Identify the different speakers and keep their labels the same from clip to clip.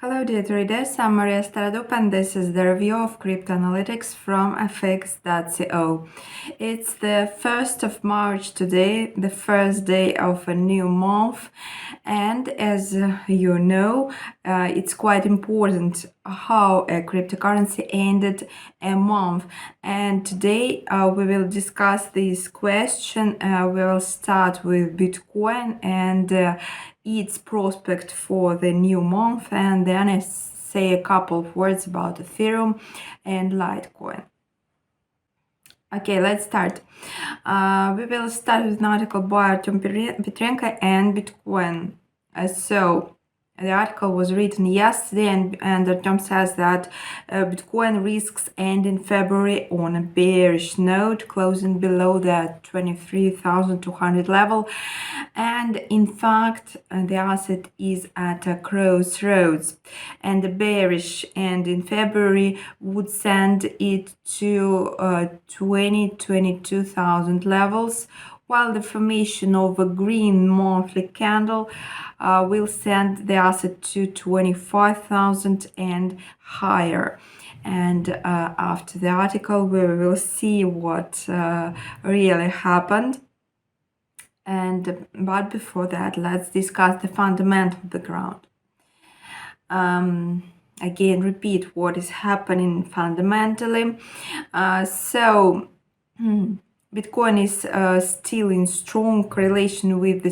Speaker 1: Hello dear traders, I'm Maria Staradop and this is the review of crypto analytics from fx.co. It's the 1st of March today, the first day of a new month, and as you know, it's quite important how a cryptocurrency ended a month. And today we will discuss this question. We will start with Bitcoin and its prospect for the new month, and then I say a couple of words about Ethereum and Litecoin. Okay, let's start. We will start with an article by Artem Petrenko and Bitcoin. So the article was written yesterday, and Artem says that Bitcoin risks end in February on a bearish note, closing below the 23,200 level. And in fact, the asset is at a crossroads, and the bearish end in February would send it to 22,000 levels, while the formation of a green monthly candle will send the asset to 25,000 and higher. And after the article, we will see what really happened. But before that, let's discuss the fundamental background. Again, repeat what is happening fundamentally. Bitcoin is still in strong correlation with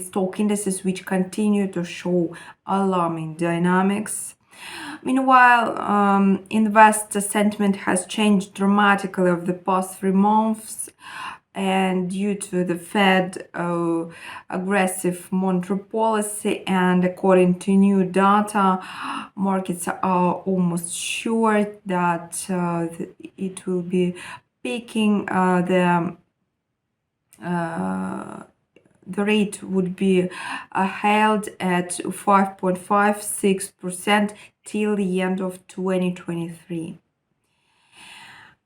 Speaker 1: stock indices, which continue to show alarming dynamics. Meanwhile, investor sentiment has changed dramatically over the past 3 months, and due to the Fed aggressive monetary policy, and according to new data, markets are almost sure that it will be peaking. The rate would be held at 5.56% till the end of 2023.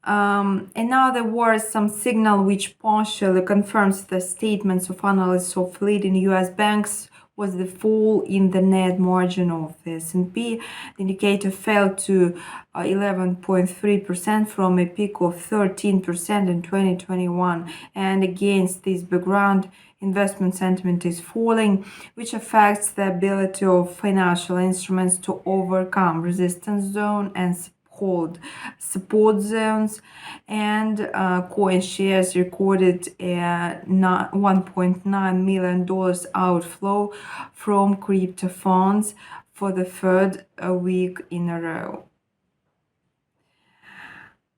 Speaker 1: Another worrisome signal which partially confirms the statements of analysts of leading US banks was the fall in the net margin of the S&P. The indicator fell to 11.3% from a peak of 13% in 2021. And against this background, investment sentiment is falling, which affects the ability of financial instruments to overcome resistance zone and hold support zones, and coin shares recorded a $1.9 million outflow from crypto funds for the third week in a row.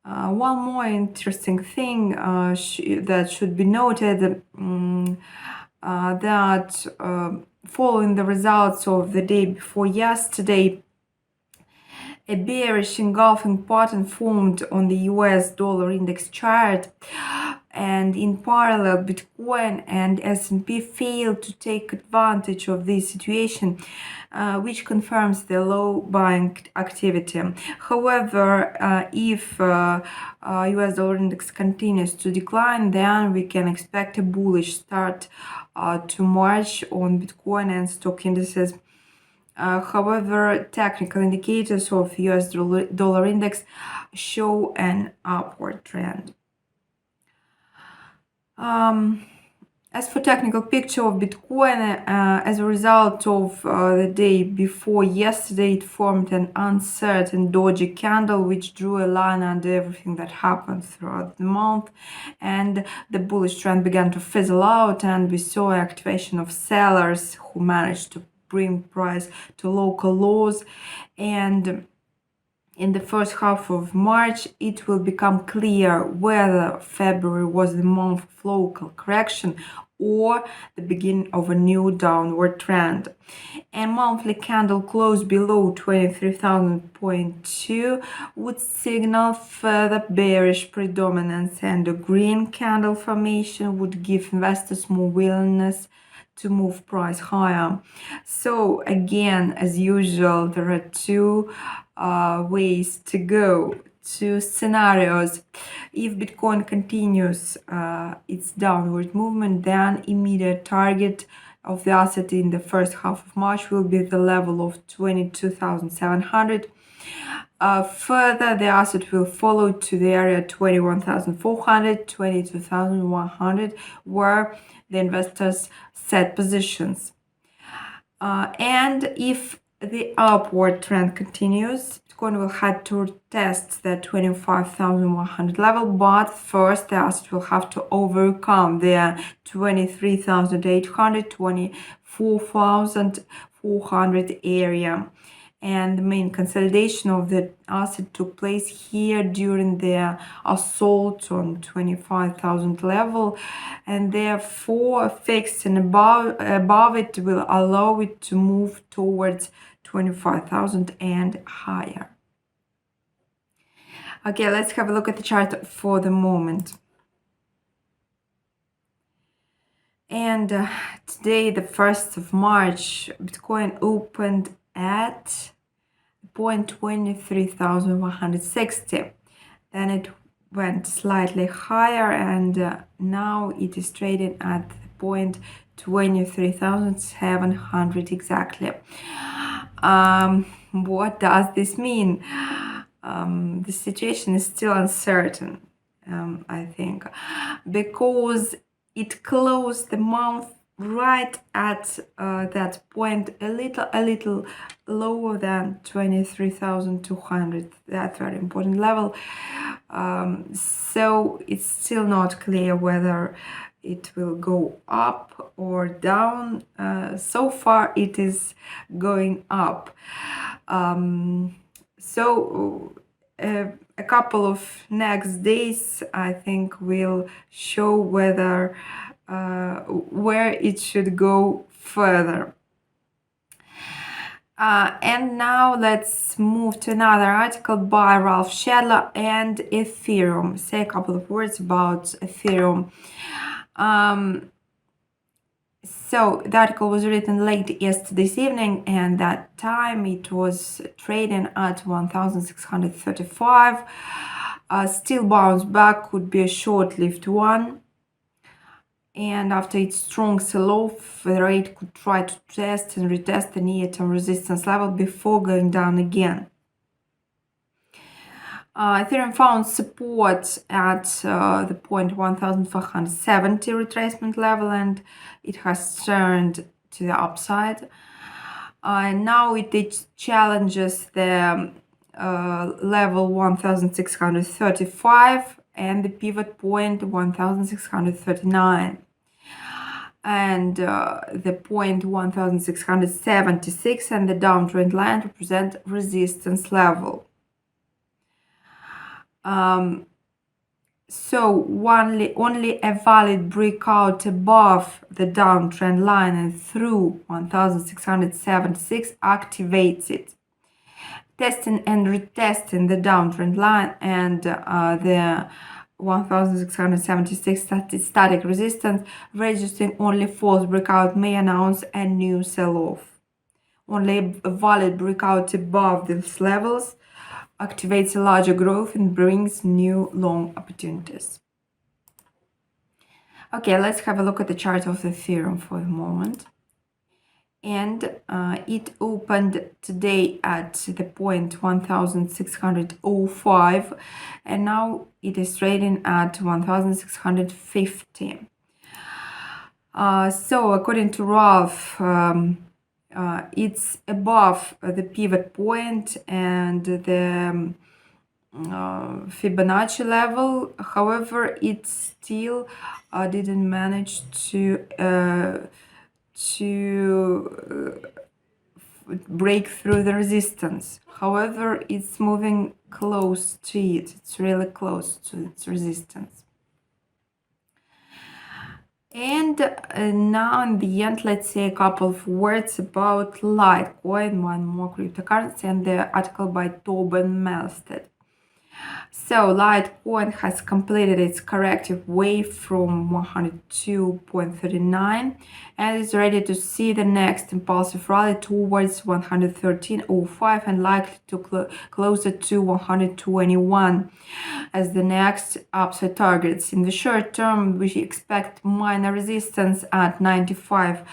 Speaker 1: One more interesting thing that should be noted, that following the results of the day before yesterday, a bearish engulfing pattern formed on the US dollar index chart, and in parallel, Bitcoin and S&P failed to take advantage of this situation, which confirms the low buying activity. However, if US dollar index continues to decline, then we can expect a bullish start to March on Bitcoin and stock indices. However, technical indicators of US dollar index show an upward trend. As for technical picture of Bitcoin, as a result of the day before yesterday, it formed an uncertain dodgy candle which drew a line under everything that happened throughout the month, and the bullish trend began to fizzle out, and we saw activation of sellers who managed to bring price to local lows. And in the first half of March, it will become clear whether February was the month of local correction or the beginning of a new downward trend. A monthly candle close below 23,000.2 would signal further bearish predominance, and a green candle formation would give investors more willingness to move price higher. So again, as usual, there are two ways to go, two scenarios. If Bitcoin continues its downward movement, then immediate target of the asset in the first half of March will be the level of 22,700. Further, the asset will follow to the area 21,400, 22,100, where the investors set positions. And if the upward trend continues, Bitcoin will have to test the 25,100 level, but first the asset will have to overcome the 23,800, 24,400 area. And the main consolidation of the asset took place here during the assault on 25,000 level, and therefore fixing above it will allow it to move towards 25,000 and higher. Okay, let's have a look at the chart for the moment. And today, the 1st of March, Bitcoin opened at 23,160. Then it went slightly higher, and now it is trading at the point 23,700 exactly. What does this mean? The situation is still uncertain, I think, because it closed the month right at that point, a little lower than 23,200, that very important level. So it's still not clear whether it will go up or down. So far it is going up. So a couple of next days, I think, will show whether where it should go further. And now let's move to another article by Ralph Shadler and Ethereum. Say a couple of words about Ethereum. So the article was written late yesterday's evening, and that time it was trading at 1,635. Still bounce back, could be a short-lived one. And after its strong sell-off, the rate could try to test and retest the near-term resistance level before going down again. Ethereum found support at the point 1,470 retracement level, and it has turned to the upside. Now it challenges the level 1,635 and the pivot point 1,639. And the point 1,676 and the downtrend line represent resistance level. So only a valid breakout above the downtrend line and through 1,676 activates it. Testing and retesting the downtrend line and the 1,676 static resistance, registering only false breakout may announce a new sell-off. Only a valid breakout above these levels activates a larger growth and brings new long opportunities. Okay, let's have a look at the chart of Ethereum for a moment. And it opened today at the point 1,605, and now it is trading at 1,650. So according to Ralph, it's above the pivot point and the Fibonacci level. However, it still didn't manage to break through the resistance. However, it's moving close to it. It's really close to its resistance. And now in the end, let's say a couple of words about Litecoin, one more cryptocurrency, and the article by Tobin Melstead. So Litecoin has completed its corrective wave from 102.39 and is ready to see the next impulsive rally towards 113.05 and likely to closer to 121 as the next upside targets. In the short term, we expect minor resistance at 95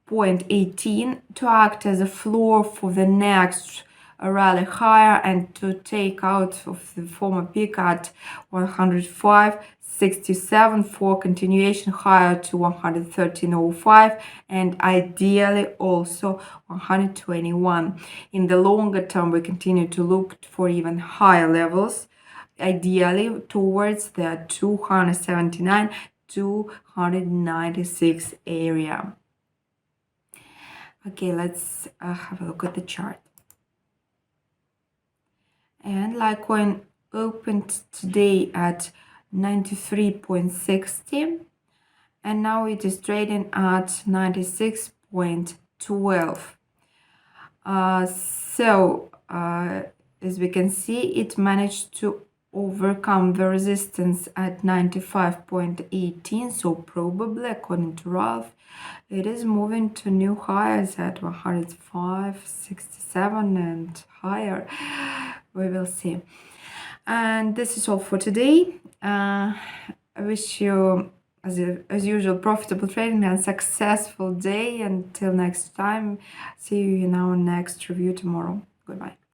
Speaker 1: 105.18 to act as a floor for the next rally higher and to take out of the former peak at 105.67 for continuation higher to 113.05 and ideally also 121. In the longer term, we continue to look for even higher levels, ideally towards the 279 to 196 area. Okay, let's have a look at the chart. And Litecoin opened today at 93.60 and now it is trading at 96.12. As we can see, it managed to overcome the resistance at 95.18, so probably, according to Ralph, it is moving to new highs at 105.67 and higher. We will see. And this is all for today. I wish you, as usual, profitable trading and successful day. Until next time, see you in our next review tomorrow. Goodbye.